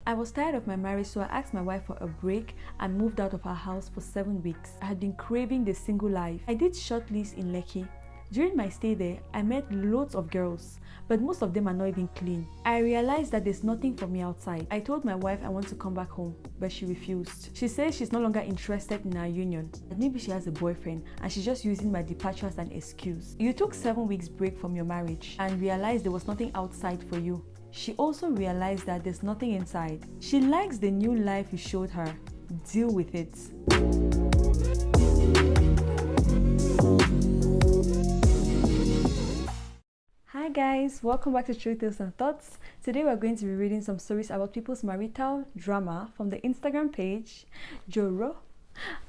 I was tired of my marriage, so I asked my wife for a break and moved out of our house for 7 weeks. I had been craving the single life. I did short lease in Lekki. During my stay there, I met loads of girls, but most of them are not even clean. I realized that there's nothing for me outside. I told my wife I want to come back home, but she refused. She says she's no longer interested in our union, that maybe she has a boyfriend and she's just using my departure as an excuse. You took 7 weeks break from your marriage and realized there was nothing outside for you. She also realized that there's nothing inside. She likes the new life you showed her. Deal with it. Hi guys, welcome back to Truth Tales and Thoughts. Today we're going to be reading some stories about people's marital drama from the Instagram page Joro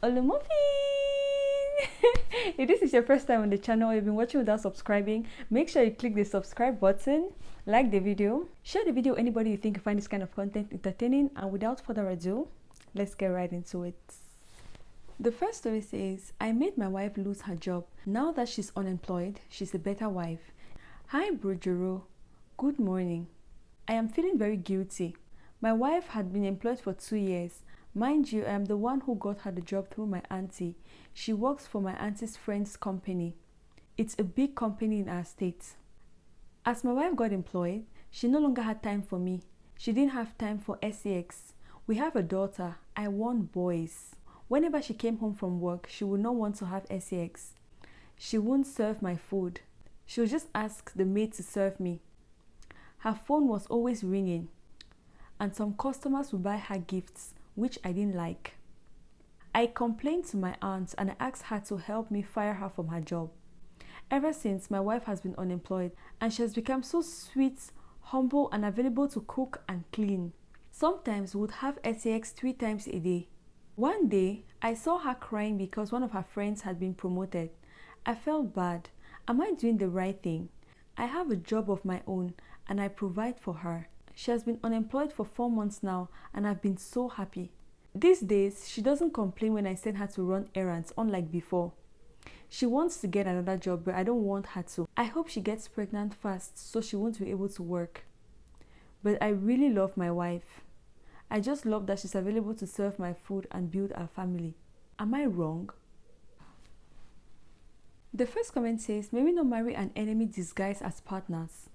Ulumofin. If this is your first time on the channel or you've been watching without subscribing, make sure you click the subscribe button, like the video, share the video with anybody you think you find this kind of content entertaining, and without further ado, let's get right into it. The first story says, I made my wife lose her job. Now that she's unemployed, she's a better wife. Hi bro Joro, good morning. I am feeling very guilty. My wife had been employed for 2 years. Mind you, I am the one who got her the job through my auntie. She works for my auntie's friend's company. It's a big company in our state. As my wife got employed, she no longer had time for me. She didn't have time for sex. We have a daughter. I want boys. Whenever she came home from work, she would not want to have sex. She wouldn't serve my food. She would just ask the maid to serve me. Her phone was always ringing, and some customers would buy her gifts, which I didn't like. I complained to my aunt and I asked her to help me fire her from her job. Ever since, my wife has been unemployed and she has become so sweet, humble, and available to cook and clean. Sometimes we would have sex 3 times a day. One day, I saw her crying because one of her friends had been promoted. I felt bad. Am I doing the right thing? I have a job of my own and I provide for her. She has been unemployed for 4 months now and I've been so happy. These days, she doesn't complain when I send her to run errands, unlike before. She wants to get another job, but I don't want her to. I hope she gets pregnant fast so she won't be able to work. But I really love my wife. I just love that she's available to serve my food and build our family. Am I wrong? The first comment says, may we not marry an enemy disguised as partners.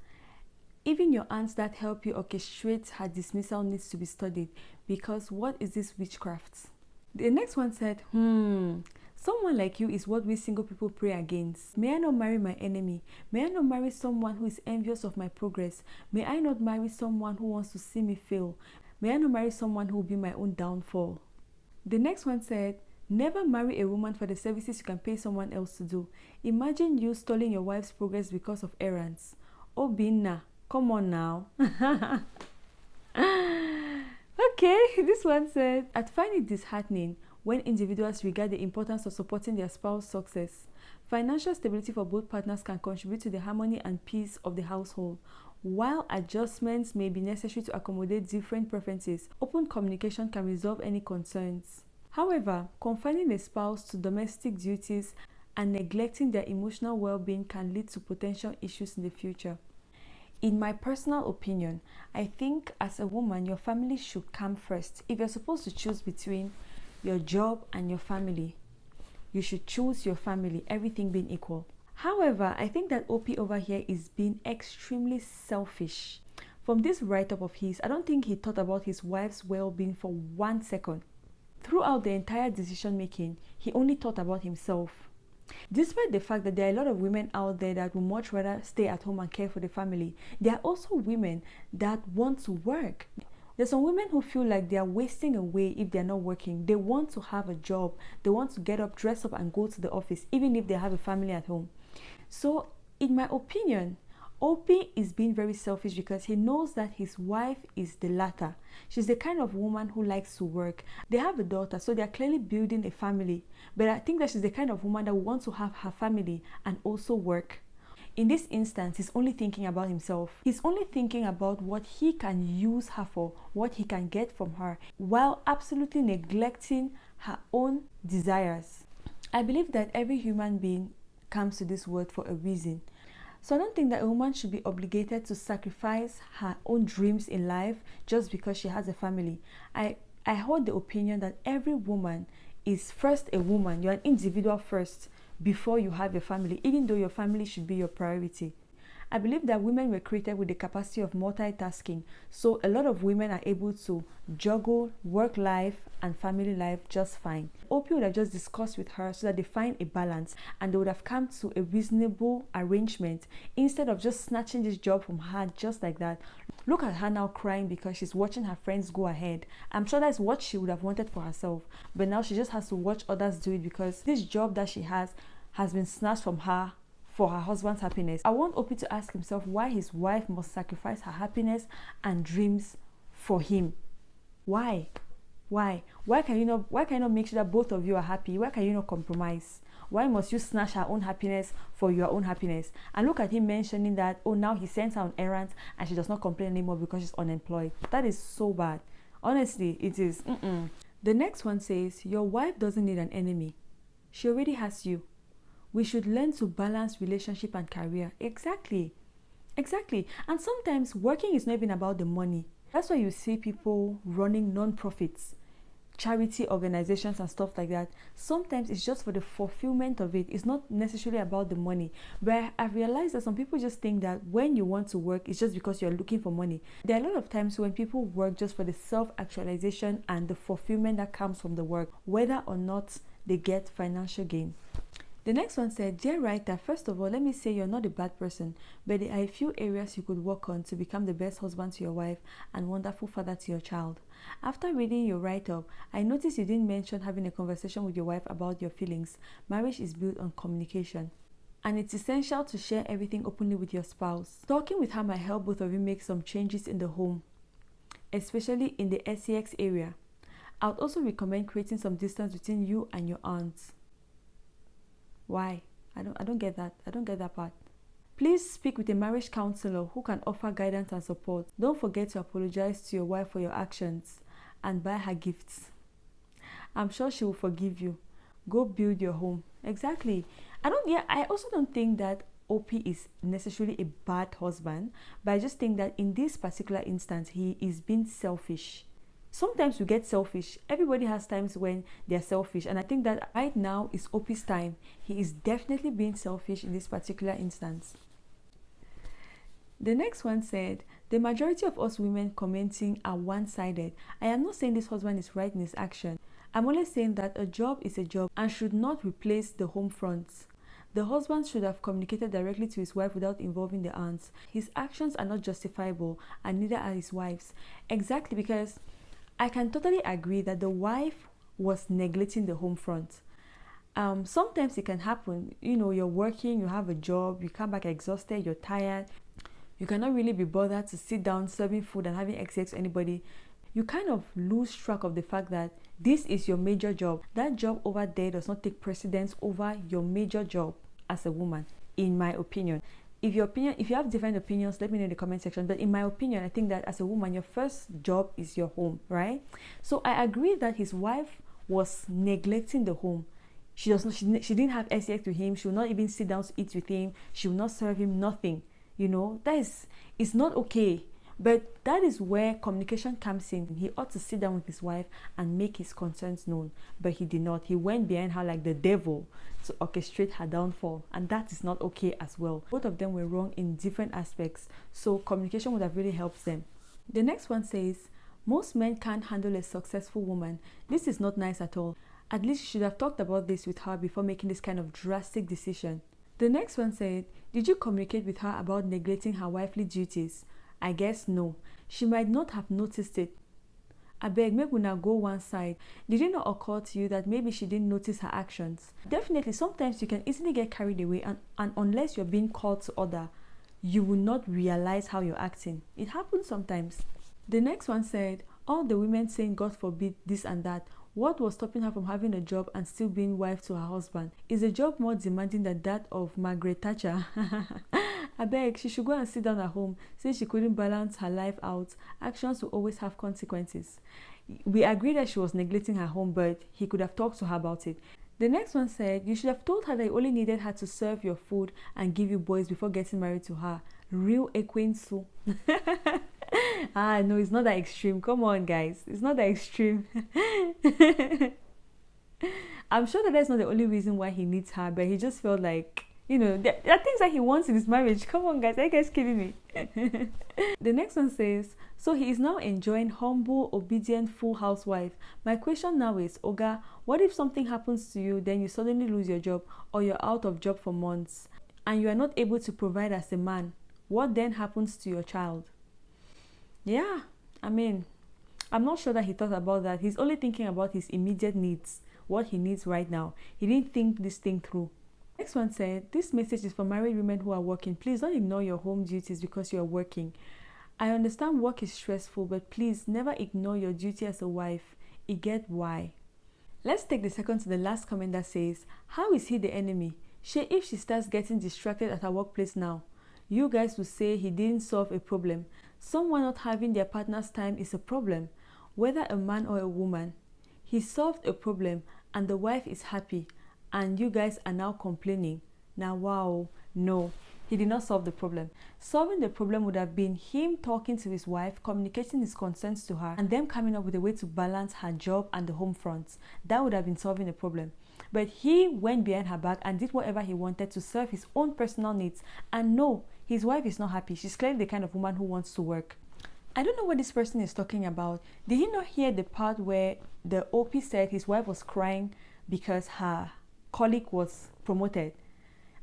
Even your aunt that helped you orchestrate her dismissal needs to be studied, because what is this witchcraft? The next one said, someone like you is what we single people pray against. May I not marry my enemy? May I not marry someone who is envious of my progress? May I not marry someone who wants to see me fail? May I not marry someone who will be my own downfall? The next one said, never marry a woman for the services you can pay someone else to do. Imagine you stealing your wife's progress because of errands. Oh, Binna, come on now. Okay, this one said, I find it disheartening when individuals regard the importance of supporting their spouse's success. Financial stability for both partners can contribute to the harmony and peace of the household. While adjustments may be necessary to accommodate different preferences, open communication can resolve any concerns. However, confining a spouse to domestic duties and neglecting their emotional well-being can lead to potential issues in the future. In my personal opinion, I think as a woman, your family should come first. If you're supposed to choose between your job and your family, you should choose your family, everything being equal. However, I think that OP over here is being extremely selfish. From this write-up of his, I don't think he thought about his wife's well-being for 1 second. Throughout the entire decision making, he only thought about himself. Despite the fact that there are a lot of women out there that would much rather stay at home and care for the family, there are also women that want to work. There's some women who feel like they are wasting away if they're not working. They want to have a job. They want to get up, dress up, and go to the office, even if they have a family at home. So, in my opinion, OP is being very selfish because he knows that his wife is the latter. She's the kind of woman who likes to work. They have a daughter, so they're clearly building a family. But I think that she's the kind of woman that wants to have her family and also work. In this instance, he's only thinking about himself. He's only thinking about what he can use her for, what he can get from her, while absolutely neglecting her own desires. I believe that every human being comes to this world for a reason. So I don't think that a woman should be obligated to sacrifice her own dreams in life just because she has a family. I hold the opinion that every woman is first a woman. You're an individual first before you have a family, even though your family should be your priority. I believe that women were created with the capacity of multitasking. So a lot of women are able to juggle work life and family life just fine. OP would have just discussed with her so that they find a balance and they would have come to a reasonable arrangement instead of just snatching this job from her just like that. Look at her now crying because she's watching her friends go ahead. I'm sure that's what she would have wanted for herself. But now she just has to watch others do it because this job that she has been snatched from her for her husband's happiness. I want Opie to ask himself why his wife must sacrifice her happiness and dreams for him. Why? Why can you not make sure that both of you are happy? Why can you not compromise? Why must you snatch her own happiness for your own happiness? And look at him mentioning that, oh, now he sends her on errands and she does not complain anymore because she's unemployed. That is so bad. Honestly, it is. The next one says, your wife doesn't need an enemy. She already has you. We should learn to balance relationship and career. Exactly. And sometimes working is not even about the money. That's why you see people running non-profits, charity organizations and stuff like that. Sometimes it's just for the fulfillment of it. It's not necessarily about the money. But I've realized that some people just think that when you want to work, it's just because you're looking for money. There are a lot of times when people work just for the self-actualization and the fulfillment that comes from the work, whether or not they get financial gain. The next one said, dear writer, first of all, let me say you're not a bad person, but there are a few areas you could work on to become the best husband to your wife and wonderful father to your child. After reading your write-up, I noticed you didn't mention having a conversation with your wife about your feelings. Marriage is built on communication, and it's essential to share everything openly with your spouse. Talking with her might help both of you make some changes in the home, especially in the SEX area. I would also recommend creating some distance between you and your aunts. Why? I don't get that. I don't get that part. Please speak with a marriage counselor who can offer guidance and support. Don't forget to apologize to your wife for your actions and buy her gifts. I'm sure she will forgive you. Go build your home. Exactly. I also don't think that OP is necessarily a bad husband, but I just think that in this particular instance, he is being selfish. Sometimes we get selfish. Everybody has times when they're selfish. And I think that right now is OP's time. He is definitely being selfish in this particular instance. The next one said, the majority of us women commenting are one-sided. I am not saying this husband is right in his action. I'm only saying that a job is a job and should not replace the home front. The husband should have communicated directly to his wife without involving the aunts. His actions are not justifiable and neither are his wife's. Exactly, because I can totally agree that the wife was neglecting the home front. Sometimes it can happen. You're working, you have a job, you come back exhausted, you're tired. You cannot really be bothered to sit down serving food and having sex to anybody. You kind of lose track of the fact that this is your major job. That job over there does not take precedence over your major job as a woman, in my opinion. If you have different opinions, let me know in the comment section. But in my opinion, I think that as a woman, your first job is your home, right? So I agree that his wife was neglecting the home. She didn't have sex with him. She will not even sit down to eat with him. She will not serve him nothing. It's not okay. But that is where communication comes in. He ought to sit down with his wife and make his concerns known. But he did not. He went behind her like the devil to orchestrate her downfall. And that is not okay as well. Both of them were wrong in different aspects. So communication would have really helped them. The next one says, most men can't handle a successful woman. This is not nice at all. At least you should have talked about this with her before making this kind of drastic decision. The next one said, did you communicate with her about neglecting her wifely duties? I guess no. She might not have noticed it. Abeg, make una go one side. Did it not occur to you that maybe she didn't notice her actions? Definitely, sometimes you can easily get carried away and unless you're being called to order, you will not realize how you're acting. It happens sometimes. The next one said, all the women saying God forbid this and that. What was stopping her from having a job and still being wife to her husband? Is a job more demanding than that of Margaret Thatcher? Abeg, she should go and sit down at home since she couldn't balance her life out. Actions will always have consequences. We agree that she was neglecting her home, but he could have talked to her about it. The next one said, you should have told her that you only needed her to serve your food and give you boys before getting married to her. Real ekwensu. No, it's not that extreme. Come on, guys. It's not that extreme. I'm sure that's not the only reason why he needs her, but he just felt like, there are things that he wants in his marriage. Come on, guys. Are you guys kidding me? The next one says, so he is now enjoying humble, obedient, full housewife. My question now is, Oga, what if something happens to you, then you suddenly lose your job, or you're out of job for months, and you are not able to provide as a man? What then happens to your child? Yeah, I'm not sure that he thought about that. He's only thinking about his immediate needs, what he needs right now. He didn't think this thing through. Next one said, this message is for married women who are working. Please don't ignore your home duties because you are working. I understand work is stressful, but please never ignore your duty as a wife. You get why. Let's take the second to the last comment that says, how is he the enemy? If she starts getting distracted at her workplace now, you guys will say he didn't solve a problem. Someone not having their partner's time is a problem, whether a man or a woman. He solved a problem and the wife is happy, and you guys are now complaining. Now, wow, no. He did not solve the problem. Solving the problem would have been him talking to his wife, communicating his concerns to her, and them coming up with a way to balance her job and the home front. That would have been solving the problem. But he went behind her back and did whatever he wanted to serve his own personal needs. And no, his wife is not happy. She's clearly the kind of woman who wants to work. I don't know what this person is talking about. Did he not hear the part where the OP said his wife was crying because her colleague was promoted?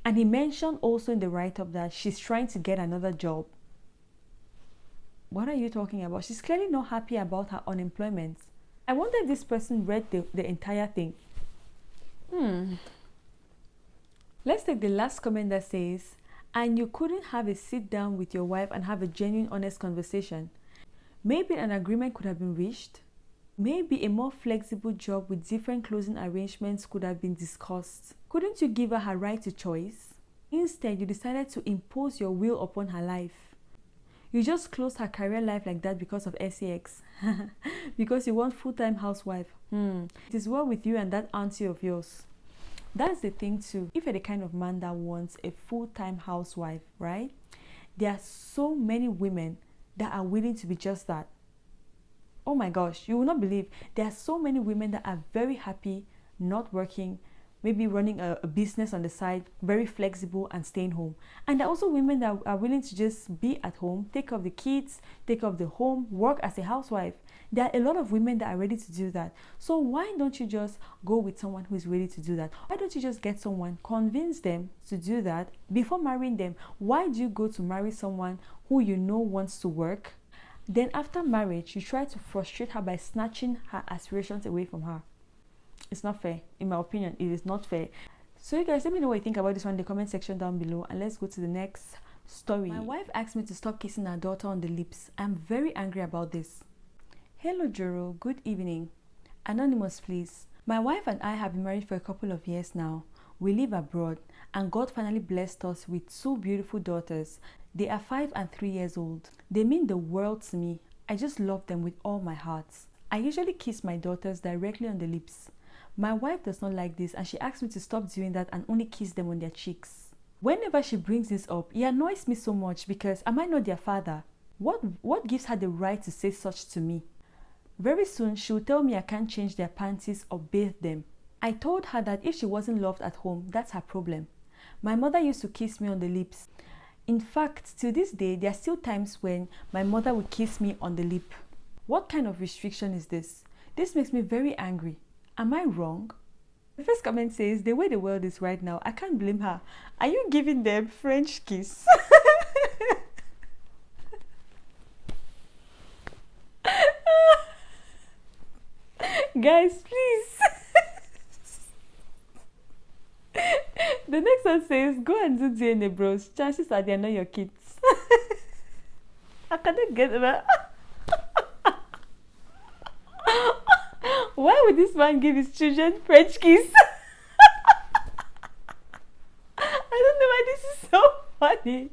And he mentioned also in the write-up that she's trying to get another job. What are you talking about? She's clearly not happy about her unemployment. I wonder if this person read the entire thing. Let's take the last comment that says, and you couldn't have a sit down with your wife and have a genuine, honest conversation. Maybe an agreement could have been reached. Maybe a more flexible job with different closing arrangements could have been discussed. Couldn't you give her right to choice? Instead, you decided to impose your will upon her life. You just closed her career life like that because of sex. Because you want full-time housewife. It is well with you and that auntie of yours. That's the thing too. If you're the kind of man that wants a full-time housewife, right? There are so many women that are willing to be just that. Oh my gosh, you will not believe. There are so many women that are very happy not working, maybe running a business on the side, very flexible and staying home. And there are also women that are willing to just be at home, take care of the kids, take care of the home, work as a housewife. There are a lot of women that are ready to do that. So why don't you just go with someone who is ready to do that? Why don't you just get someone, convince them to do that before marrying them? Why do you go to marry someone who you know wants to work? Then after marriage, you try to frustrate her by snatching her aspirations away from her. It's not fair. In my opinion, it is not fair. So you guys, let me know what you think about this one in the comment section down below, and let's go to the next story. My wife asked me to stop kissing her daughter on the lips. I'm very angry about this. Hello Joro, good evening. Anonymous please. My wife and I have been married for a couple of years now. We live abroad and God finally blessed us with 2 beautiful daughters. They are 5 and 3 years old. They mean the world to me. I just love them with all my heart. I usually kiss my daughters directly on the lips. My wife does not like this and she asks me to stop doing that and only kiss them on their cheeks. Whenever she brings this up, it annoys me so much because am I not their father? What gives her the right to say such to me? Very soon, she will tell me I can't change their panties or bathe them. I told her that if she wasn't loved at home, that's her problem. My mother used to kiss me on the lips. In fact, to this day, there are still times when my mother would kiss me on the lip. What kind of restriction is this? This makes me very angry. Am I wrong? The first comment says, the way the world is right now, I can't blame her. Are you giving them French kiss? Guys, please. The next one says, go and do DNA bros. Chances are they are not your kids. I cannot get that. Why would this man give his children French kiss? I don't know why this is so funny.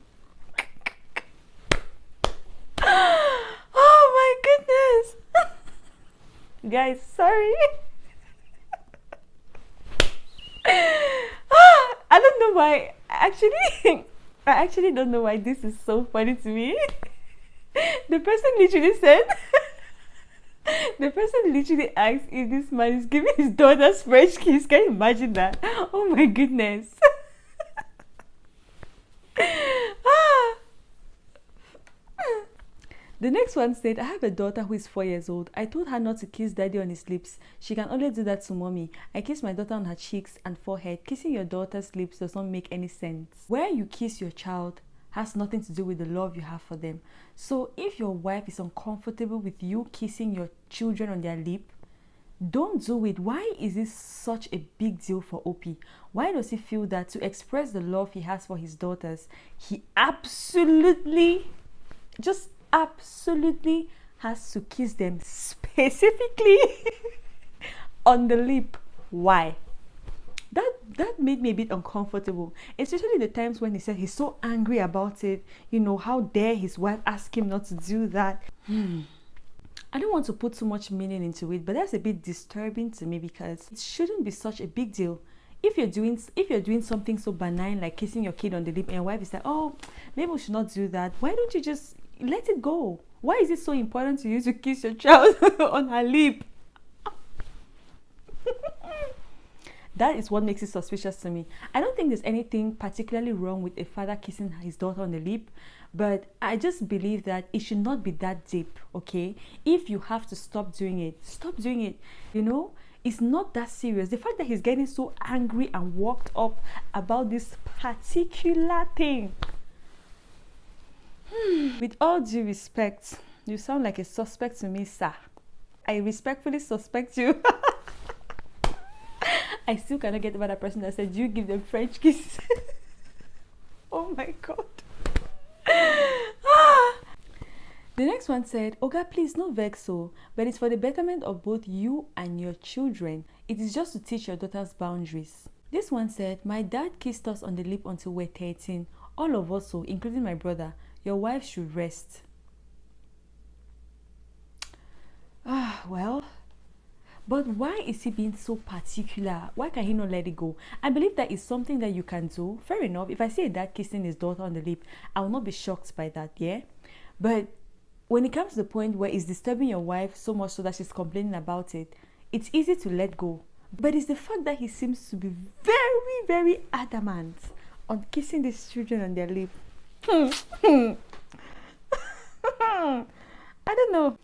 Oh my goodness. Guys, sorry. I don't know why. Actually, I actually don't know why this is so funny to me. The person literally said, the person literally asked if this man is giving his daughter's French kiss. Can you imagine that? Oh my goodness. The next one said, I have a daughter who is 4 years old. I told her not to kiss daddy on his lips. She can only do that to mommy. I kiss my daughter on her cheeks and forehead. Kissing your daughter's lips does not make any sense. Where you kiss your child has nothing to do with the love you have for them. So if your wife is uncomfortable with you kissing your children on their lip, don't do it. Why is this such a big deal for Opie? Why does he feel that to express the love he has for his daughters, he absolutely has to kiss them specifically on the lip? Why? That made me a bit uncomfortable, especially the times when he said he's so angry about it. You know, how dare his wife ask him not to do that. I don't want to put too much meaning into it, but that's a bit disturbing to me because it shouldn't be such a big deal. If you're doing something so benign like kissing your kid on the lip and your wife is like, oh, maybe we should not do that, why don't you just let it go? Why is it so important to you to kiss your child on her lip? That is what makes it suspicious to me. I don't think there's anything particularly wrong with a father kissing his daughter on the lip, but I just believe that it should not be that deep, okay? If you have to stop doing it, stop doing it. You know, it's not that serious. The fact that he's getting so angry and worked up about this particular thing. With all due respect, you sound like a suspect to me, sir. I respectfully suspect you. I still cannot get over that person that said, you give them French kiss. Oh my God. The next one said, Oga, please no vex so, but it's for the betterment of both you and your children. It is just to teach your daughter's boundaries. This one said, my dad kissed us on the lip until we're 13. All of us so, including my brother. Your wife should rest. Well, but why is he being so particular? Why can he not let it go? I believe that is something that you can do. Fair enough. If I see a dad kissing his daughter on the lip, I will not be shocked by that, yeah? But when it comes to the point where it's disturbing your wife so much so that she's complaining about it, it's easy to let go. But it's the fact that he seems to be very, very adamant on kissing these children on their lip. I don't know.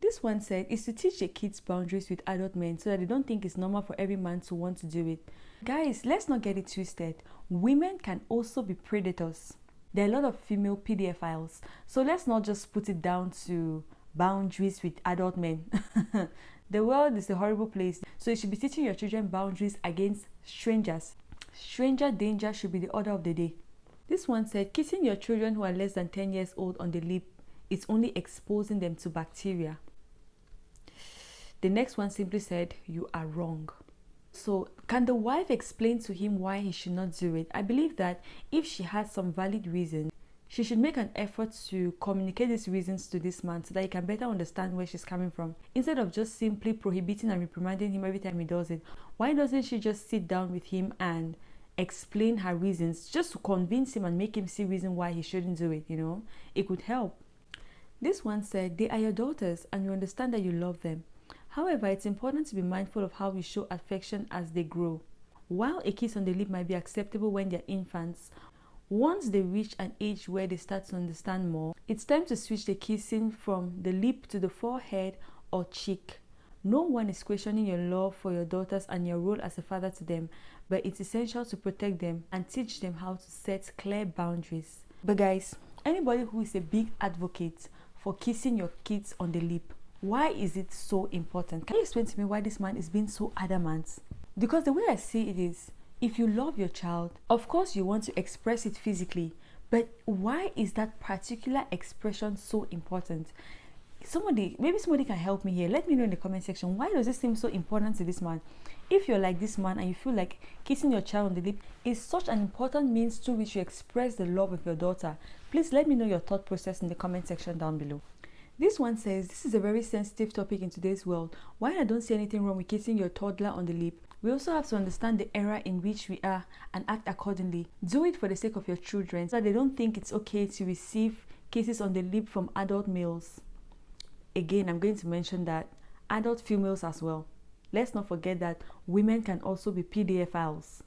This one said, is to teach the kids boundaries with adult men so that they don't think it's normal for every man to want to do it. Guys, let's not get it twisted. Women can also be predators. There are a lot of female pedophiles. So let's not just put it down to boundaries with adult men. The world is a horrible place. So you should be teaching your children boundaries against strangers. Stranger danger should be the order of the day. This one said, kissing your children who are less than 10 years old on the lip is only exposing them to bacteria. The next one simply said, you are wrong. So can the wife explain to him why he should not do it? I believe that if she has some valid reason, she should make an effort to communicate these reasons to this man so that he can better understand where she's coming from. Instead of just simply prohibiting and reprimanding him every time he does it, why doesn't she just sit down with him and explain her reasons just to convince him and make him see reason why he shouldn't do it, you know? It could help. This one said, they are your daughters and you understand that you love them. However, it's important to be mindful of how we show affection as they grow. While a kiss on the lip might be acceptable when they're infants, once they reach an age where they start to understand more, it's time to switch the kissing from the lip to the forehead or cheek. No one is questioning your love for your daughters and your role as a father to them, but it's essential to protect them and teach them how to set clear boundaries. But guys, anybody who is a big advocate for kissing your kids on the lip, why is it so important? Can you explain to me why this man is being so adamant? Because the way I see it is, if you love your child, of course you want to express it physically, but why is that particular expression so important? Maybe somebody can help me here. Let me know in the comment section. Why does it seem so important to this man? If you're like this man and you feel like kissing your child on the lip is such an important means through which you express the love of your daughter, please let me know your thought process in the comment section down below. This one says, this is a very sensitive topic in today's world. While I don't see anything wrong with kissing your toddler on the lip, we also have to understand the era in which we are and act accordingly. Do it for the sake of your children so that they don't think it's okay to receive kisses on the lip from adult males. Again, I'm going to mention that adult females as well. Let's not forget that women can also be pedophiles.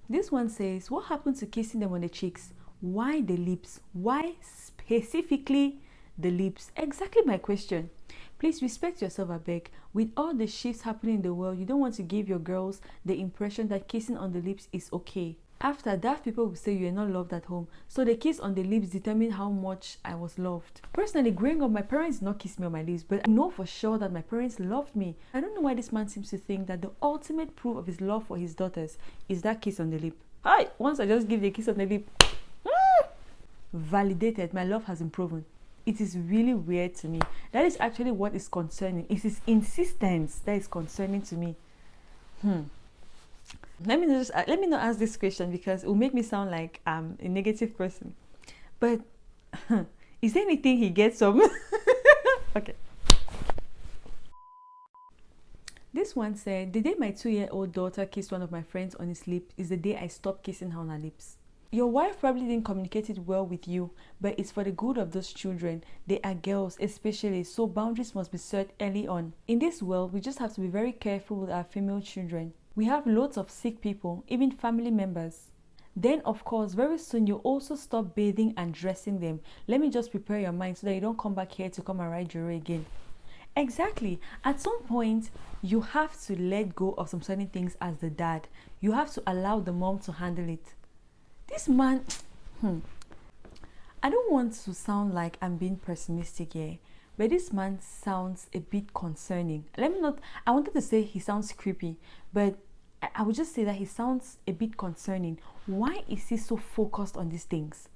This one says, what happened to kissing them on the cheeks? Why the lips? Why specifically the lips? Exactly my question. Please respect yourself, I beg. With all the shifts happening in the world, you don't want to give your girls the impression that kissing on the lips is okay. After that, people will say you are not loved at home. So the kiss on the lips determined how much I was loved. Personally, growing up, my parents did not kiss me on my lips, but I know for sure that my parents loved me. I don't know why this man seems to think that the ultimate proof of his love for his daughters is that kiss on the lip. Hi, once I just give the kiss on the lip, validated, my love has been proven. It is really weird to me. That is actually what is concerning. It is insistence that is concerning to me. Let me not ask this question because it will make me sound like I'm a negative person. But is there anything he gets from? Okay. This one said, the day my 2-year-old daughter kissed one of my friends on his lip is the day I stopped kissing her on her lips. Your wife probably didn't communicate it well with you, but it's for the good of those children. They are girls especially, so boundaries must be set early on. In this world, we just have to be very careful with our female children. We have loads of sick people, even family members. Then, of course, very soon you also stop bathing and dressing them. Let me just prepare your mind so that you don't come back here to come and ride Joro again. Exactly. At some point, you have to let go of some certain things as the dad. You have to allow the mom to handle it. This man, I don't want to sound like I'm being pessimistic here, but this man sounds a bit concerning. I wanted to say he sounds creepy, but I would just say that he sounds a bit concerning. Why is he so focused on these things?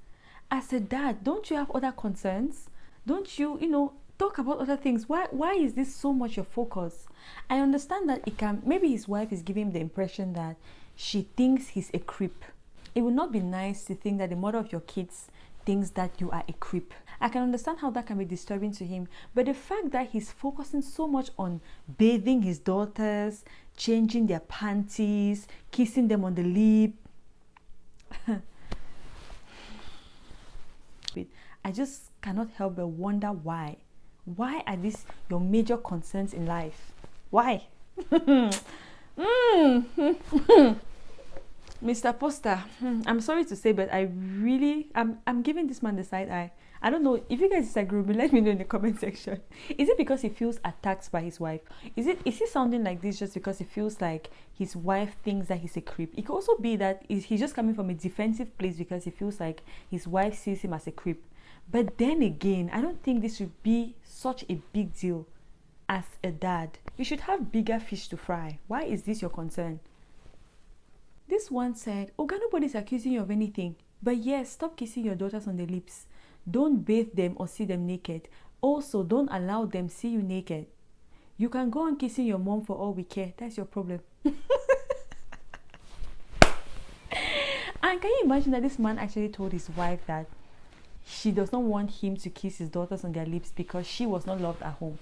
As a dad, don't you have other concerns? Don't you, talk about other things? Why is this so much your focus? I understand that maybe his wife is giving him the impression that she thinks he's a creep. It would not be nice to think that the mother of your kids thinks that you are a creep. I can understand how that can be disturbing to him, but the fact that he's focusing so much on bathing his daughters, changing their panties, kissing them on the lip, I just cannot help but wonder why. Why are these your major concerns in life? Why? Mr. Poster, I'm sorry to say, but I'm giving this man the side eye. I don't know if you guys disagree with me. Let me know in the comment section. Is it because he feels attacked by his wife? Is he sounding like this just because he feels like his wife thinks that he's a creep? It could also be that he's just coming from a defensive place because he feels like his wife sees him as a creep. But then again, I don't think this should be such a big deal. As a dad, you should have bigger fish to fry. Why is this your concern? This one said, Oga, nobody's accusing you of anything. But yes, stop kissing your daughters on the lips. Don't bathe them or see them naked. Also, don't allow them see you naked. You can go on kissing your mom for all we care. That's your problem. And can you imagine that this man actually told his wife that she does not want him to kiss his daughters on their lips because she was not loved at home?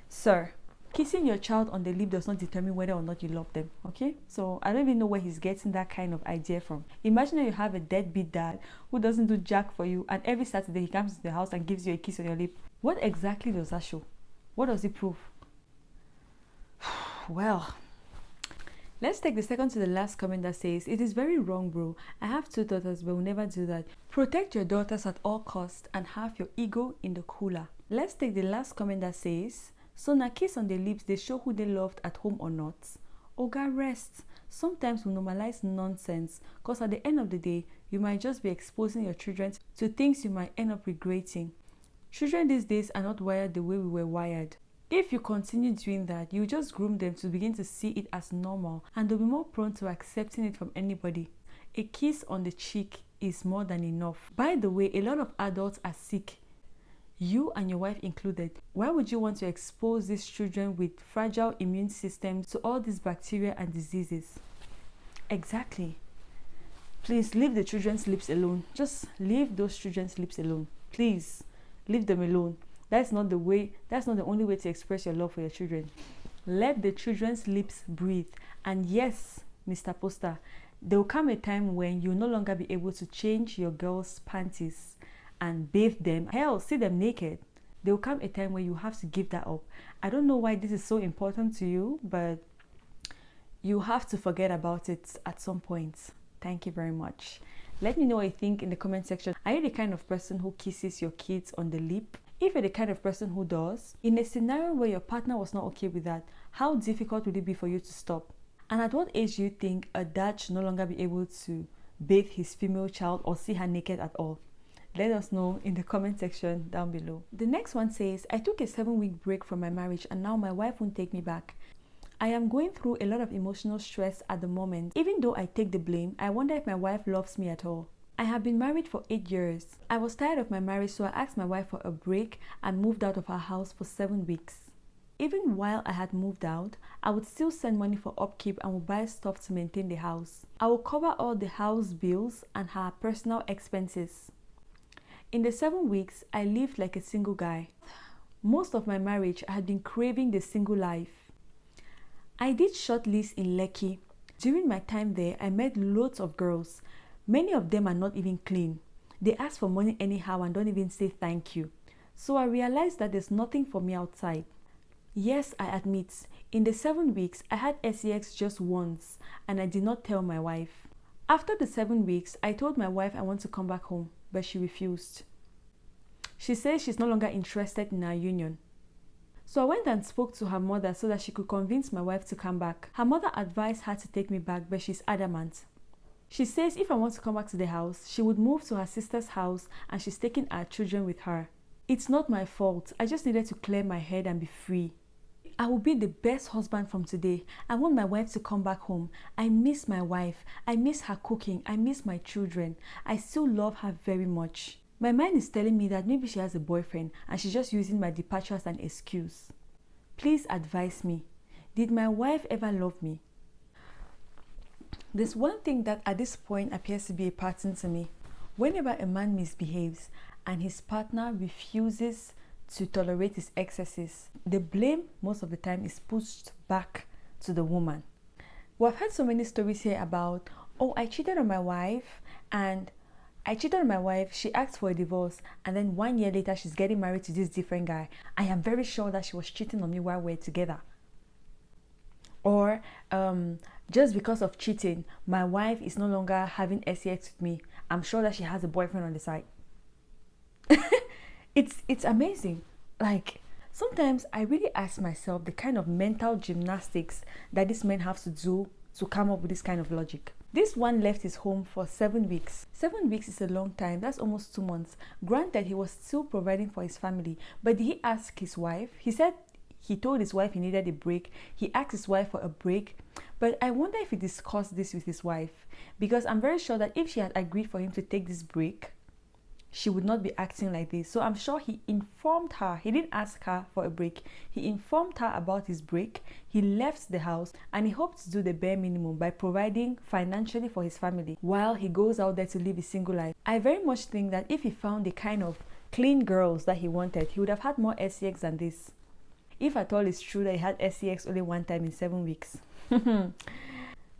Sir, kissing your child on the lip does not determine whether or not you love them, okay? So I don't even know where he's getting that kind of idea from. Imagine that you have a deadbeat dad who doesn't do jack for you, and every Saturday he comes to the house and gives you a kiss on your lip. What exactly does that show? What does it prove? Well, let's take the second to the last comment that says, it is very wrong, bro. I have 2 daughters, but will never do that. Protect your daughters at all costs and have your ego in the cooler. Let's take the last comment that says, so na kiss on the lips, they show who they loved at home or not. Oga, rest. Sometimes we normalize nonsense because at the end of the day, you might just be exposing your children to things you might end up regretting. Children these days are not wired the way we were wired. If you continue doing that, you just groom them to begin to see it as normal and they'll be more prone to accepting it from anybody. A kiss on the cheek is more than enough. By the way, a lot of adults are sick, you and your wife included. Why would you want to expose these children with fragile immune systems to all these bacteria and diseases? Exactly. Please leave the children's lips alone. Just leave those children's lips alone. Please leave them alone. That's not the only way to express your love for your children. Let the children's lips breathe. And yes, Mr. Poster, there will come a time when you'll no longer be able to change your girls' panties and bathe them. Hell, see them naked. There will come a time where you have to give that up. I don't know why this is so important to you, but you have to forget about it at some point. Thank you very much. Let me know what you think in the comment section. Are you the kind of person who kisses your kids on the lip? If you're the kind of person who does, in a scenario where your partner was not okay with that, how difficult would it be for you to stop? And at what age do you think a dad should no longer be able to bathe his female child or see her naked at all? Let us know in the comment section down below. The next one says, I took a 7-week break from my marriage and now my wife won't take me back. I am going through a lot of emotional stress at the moment. Even though I take the blame, I wonder if my wife loves me at all. I have been married for 8 years. I was tired of my marriage, so I asked my wife for a break and moved out of our house for 7 weeks. Even while I had moved out, I would still send money for upkeep and would buy stuff to maintain the house. I would cover all the house bills and her personal expenses. In the 7 weeks, I lived like a single guy. Most of my marriage, I had been craving the single life. I did short lease in Lekki. During my time there, I met loads of girls. Many of them are not even clean. They ask for money anyhow and don't even say thank you. So I realized that there's nothing for me outside. Yes, I admit, in the 7 weeks, I had sex just once and I did not tell my wife. After the 7 weeks, I told my wife I want to come back home, but she refused. She says she's no longer interested in our union. So I went and spoke to her mother so that she could convince my wife to come back. Her mother advised her to take me back, but she's adamant. She says if I want to come back to the house, she would move to her sister's house and she's taking our children with her. It's not my fault. I just needed to clear my head and be free. I will be the best husband from today. I want my wife to come back home. I miss my wife. I miss her cooking. I miss my children. I still love her very much. My mind is telling me that maybe she has a boyfriend and she's just using my departure as an excuse. Please advise me. Did my wife ever love me? There's one thing that at this point appears to be a pattern to me. Whenever a man misbehaves and his partner refuses to tolerate his excesses, the blame most of the time is pushed back to the woman. We've heard so many stories here about, oh, I cheated on my wife and she asked for a divorce and then 1 year later she's getting married to this different guy. I am very sure that she was cheating on me while we're together. Or just because of cheating, my wife is no longer having sex with me. I'm sure that she has a boyfriend on the side. It's amazing. Like, sometimes I really ask myself the kind of mental gymnastics that these men have to do to come up with this kind of logic. This one left his home for 7 weeks. 7 weeks is a long time. That's almost 2 months. Granted, he was still providing for his family. But did he ask his wife? He said he told his wife he needed a break. He asked his wife for a break. But I wonder if he discussed this with his wife. Because I'm very sure that if she had agreed for him to take this break, she would not be acting like this. So I'm sure he informed her. He didn't ask her for a break. He informed her about his break. He left the house and he hoped to do the bare minimum by providing financially for his family while he goes out there to live a single life. I very much think that if he found the kind of clean girls that he wanted, he would have had more sex than this. If at all it's true that he had sex only 1 time in 7 weeks.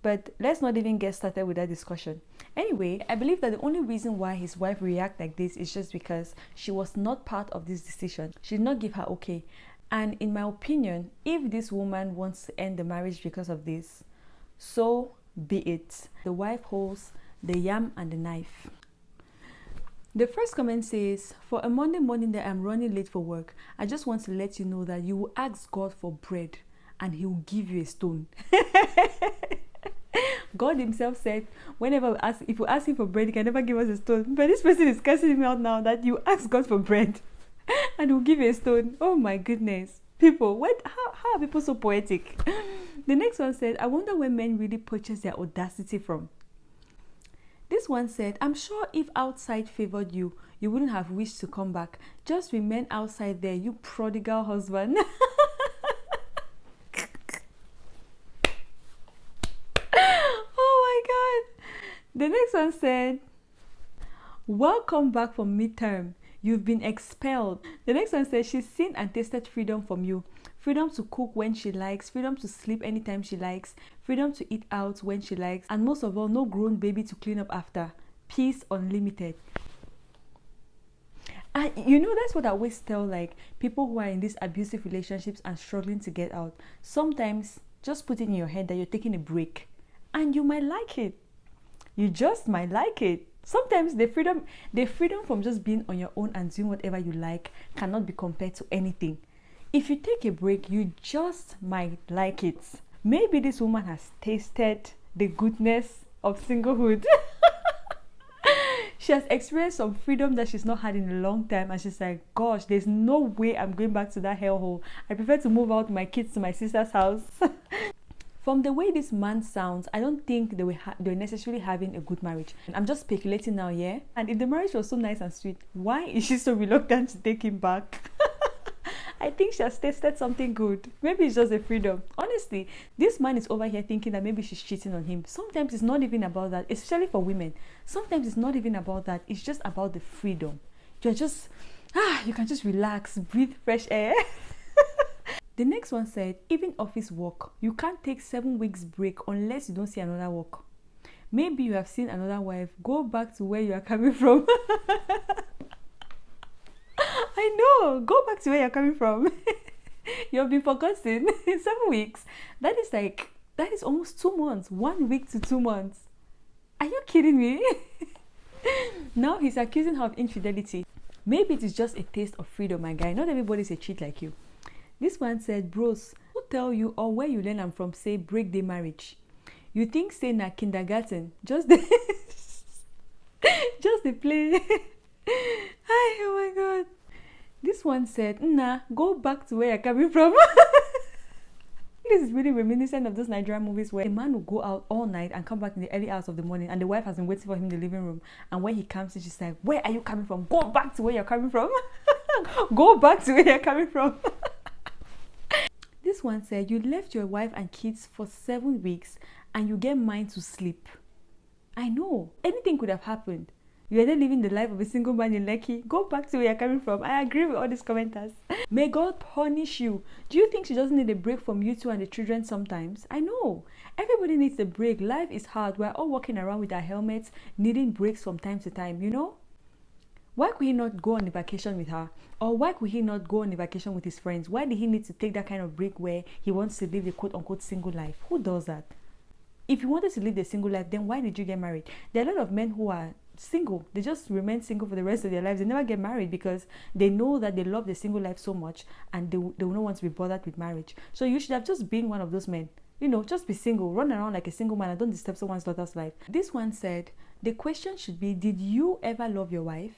But let's not even get started with that discussion. Anyway, I believe that the only reason why his wife reacted like this is just because she was not part of this decision. She did not give her okay. And in my opinion, if this woman wants to end the marriage because of this, so be it. The wife holds the yam and the knife. The first comment says, for a Monday morning that I'm running late for work, I just want to let you know that you will ask God for bread and he will give you a stone. God himself said, if you ask him for bread, he can never give us a stone. But this person is cursing him out now that you ask God for bread and he'll give you a stone. Oh my goodness. People, how are people so poetic? The next one said, I wonder where men really purchase their audacity from. This one said, I'm sure if outside favored you, you wouldn't have wished to come back. Just remain outside there, you prodigal husband. The next one said, welcome back from midterm. You've been expelled. The next one says she's seen and tasted freedom from you. Freedom to cook when she likes, freedom to sleep anytime she likes, freedom to eat out when she likes, and most of all, no grown baby to clean up after. Peace unlimited. And you know, that's what I always tell like people who are in these abusive relationships and struggling to get out. Sometimes just put it in your head that you're taking a break and you might like it. You just might like it. Sometimes the freedom from just being on your own and doing whatever you like cannot be compared to anything. If you take a break, you just might like it. Maybe this woman has tasted the goodness of singlehood. She has experienced some freedom that she's not had in a long time, and she's like, gosh, there's no way I'm going back to that hellhole. I prefer to move out my kids to my sister's house. From the way this man sounds, I don't think they're necessarily having a good marriage. I'm just speculating now, yeah? And if the marriage was so nice and sweet, why is she so reluctant to take him back? I think she has tasted something good. Maybe it's just a freedom. Honestly, this man is over here thinking that maybe she's cheating on him. Sometimes it's not even about that, especially for women. Sometimes it's not even about that. It's just about the freedom. You're just, you can just relax, breathe fresh air. The next one said, even office work, you can't take 7 weeks break unless you don't see another work. Maybe you have seen another wife. Go back to where you are coming from. I know. Go back to where you're coming from. You've been forgotten in 7 weeks. That is almost 2 months. 1 week to 2 months. Are you kidding me? Now he's accusing her of infidelity. Maybe it is just a taste of freedom, my guy. Not everybody's a cheat like you. This one said, bros, who tell you or where you learn am from say break the marriage? You think say na kindergarten? Just the just the play. Hi, oh my god. This one said, nah, go back to where you're coming from. This is really reminiscent of those Nigerian movies where a man will go out all night and come back in the early hours of the morning, and the wife has been waiting for him in the living room. And when he comes in, she's like, where are you coming from? Go back to where you're coming from. Go back to where you're coming from. This one said, you left your wife and kids for 7 weeks and you get mine to sleep. I know. Anything could have happened. You are then living the life of a single man in Lekki. Go back to where you're coming from. I agree with all these commenters. May God punish you. Do you think she doesn't need a break from you two and the children sometimes? I know. Everybody needs a break. Life is hard. We're all walking around with our helmets, needing breaks from time to time, you know? Why could he not go on a vacation with her? Or why could he not go on a vacation with his friends? Why did he need to take that kind of break where he wants to live a quote-unquote single life? Who does that? If you wanted to live the single life, then why did you get married? There are a lot of men who are single. They just remain single for the rest of their lives. They never get married because they know that they love the single life so much and they will not want to be bothered with marriage. So you should have just been one of those men. You know, just be single. Run around like a single man and don't disturb someone's daughter's life. This one said, the question should be, did you ever love your wife?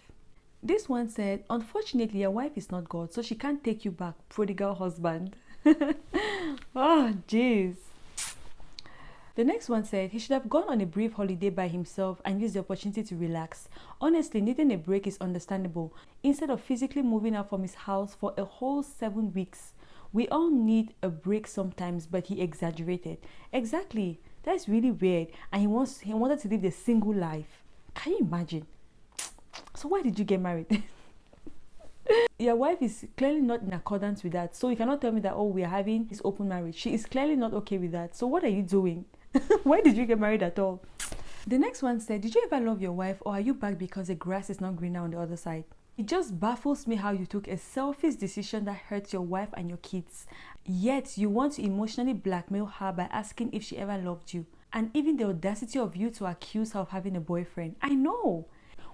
This one said, unfortunately, your wife is not God, so she can't take you back, prodigal husband. Oh, jeez. The next one said, he should have gone on a brief holiday by himself and used the opportunity to relax. Honestly, needing a break is understandable. Instead of physically moving out from his house for a whole 7 weeks. We all need a break sometimes, but he exaggerated. Exactly. That's really weird. And he wanted to live the single life. Can you imagine? So why did you get married? Your wife is clearly not in accordance with that. So you cannot tell me that, oh, we are having this open marriage. She is clearly not okay with that. So what are you doing? Why did you get married at all? The next one said, did you ever love your wife, or are you back because the grass is not greener on the other side? It just baffles me how you took a selfish decision that hurts your wife and your kids. Yet you want to emotionally blackmail her by asking if she ever loved you. And even the audacity of you to accuse her of having a boyfriend. I know.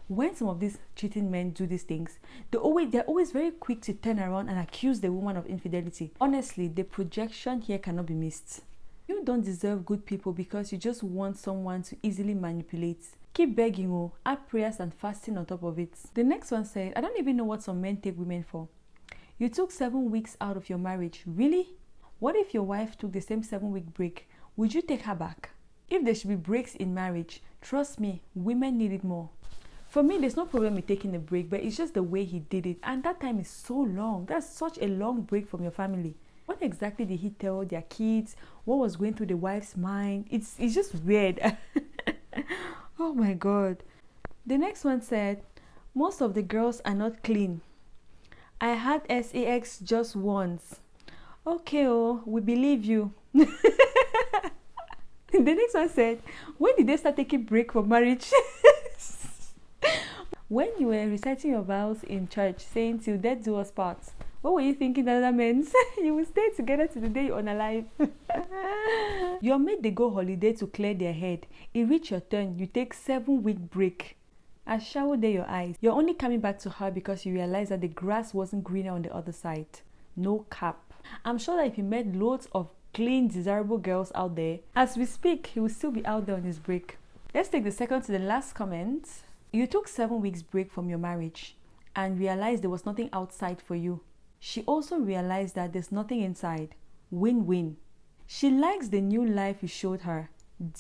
When some of these cheating men do these things, they're always very quick to turn around and accuse the woman of infidelity. Honestly, the projection here cannot be missed. You don't deserve good people because you just want someone to easily manipulate. Keep begging, oh, add prayers and fasting on top of it. The next one said, I don't even know what some men take women for. You took 7 weeks out of your marriage. Really? What if your wife took the same 7-week break? Would you take her back? If there should be breaks in marriage, trust me, women need it more. For me, there's no problem with taking a break, but it's just the way he did it. And that time is so long. That's such a long break from your family. What exactly did he tell their kids? What was going through the wife's mind? It's just weird. Oh my God. The next one said, Most of the girls are not clean. I had sex just once. Okay, oh, we believe you. The next one said, when did they start taking break for marriage? When you were reciting your vows in church, saying till death do us part, what were you thinking that meant? You will stay together to the day you're unalive. Your mate, they go holiday to clear their head. It reach your turn, you take 7-week break. I shower there your eyes. You're only coming back to her because you realize that the grass wasn't greener on the other side. No cap. I'm sure that if he met loads of clean, desirable girls out there, as we speak, he will still be out there on his break. Let's take the second to the last comment. You took 7 weeks break from your marriage and realized there was nothing outside for you. She also realized that there's nothing inside. Win-win. She likes the new life you showed her.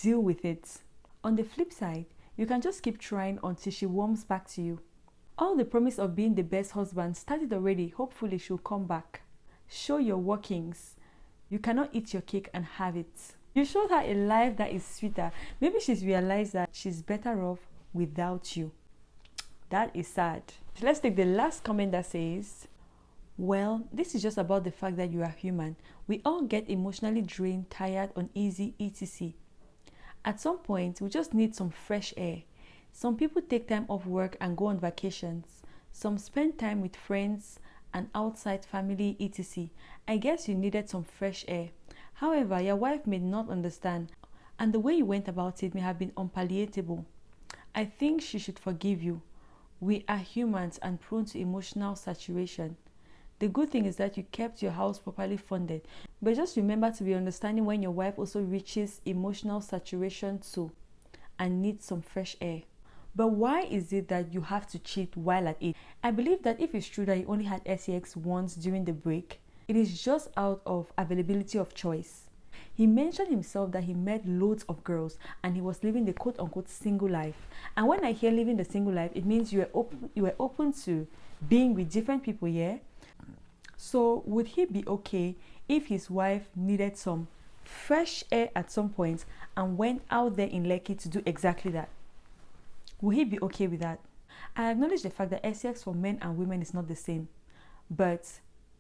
Deal with it. On the flip side, you can just keep trying until she warms back to you. All the promise of being the best husband started already. Hopefully she'll come back. Show your workings. You cannot eat your cake and have it. You showed her a life that is sweeter. Maybe she's realized that she's better off without you. That is sad. Let's take the last comment that says, well, this is just about the fact that you are human. We all get emotionally drained, tired, uneasy, etc. At some point, we just need some fresh air. Some people take time off work and go on vacations. Some spend time with friends and outside family, etc. I guess you needed some fresh air. However, your wife may not understand, and the way you went about it may have been unpalatable. I think she should forgive you. We are humans and prone to emotional saturation. The good thing is that you kept your house properly funded, but just remember to be understanding when your wife also reaches emotional saturation too and needs some fresh air. But why is it that you have to cheat while at it? I believe that if it's true that you only had sex once during the break, it is just out of availability of choice. He mentioned himself that he met loads of girls and he was living the quote-unquote single life. And when I hear living the single life, it means you were open to being with different people, yeah? So would he be okay if his wife needed some fresh air at some point and went out there in Lekki to do exactly that? Would he be okay with that? I acknowledge the fact that sex for men and women is not the same, but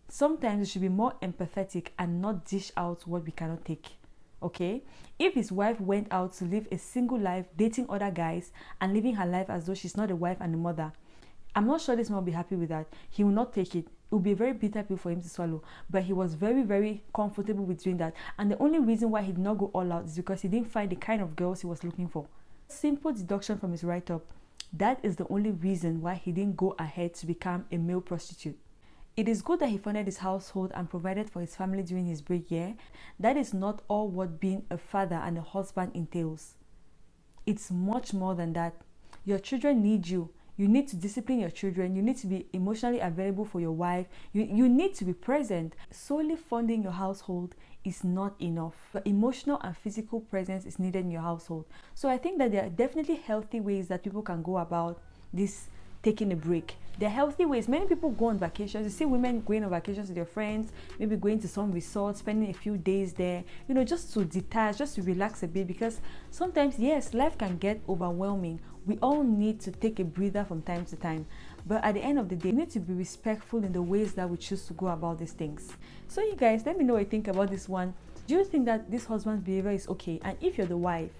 sometimes we should be more empathetic and not dish out what we cannot take. Okay? If his wife went out to live a single life, dating other guys and living her life as though she's not a wife and a mother, I'm not sure this man will be happy with that. He will not take it. It will be a very bitter pill for him to swallow. But he was very, very comfortable with doing that. And the only reason why he did not go all out is because he didn't find the kind of girls he was looking for. Simple deduction from his write-up. That is the only reason why he didn't go ahead to become a male prostitute. It is good that he funded his household and provided for his family during his break year. That is not all what being a father and a husband entails. It's much more than that. Your children need you. You need to discipline your children. You need to be emotionally available for your wife. You need to be present. Solely funding your household is not enough. But emotional and physical presence is needed in your household. So I think that there are definitely healthy ways that people can go about this taking a break. There are healthy ways. Many people go on vacations. You see women going on vacations with their friends, maybe going to some resort, spending a few days there, just to detach, just to relax a bit, because sometimes, yes, life can get overwhelming. We all need to take a breather from time to time. But at the end of the day, we need to be respectful in the ways that we choose to go about these things. So you guys, let me know what you think about this one. Do you think that this husband's behavior is okay? And if you're the wife,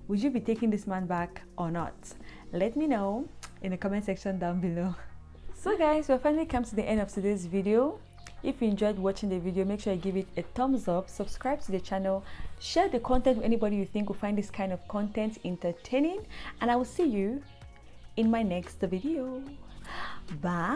would you be taking this man back or not? Let me know in the comment section down below. So guys, we've finally come to the end of today's video. If you enjoyed watching the video, make sure you give it a thumbs up, subscribe to the channel, share the content with anybody you think will find this kind of content entertaining, and I will see you in my next video. Bye.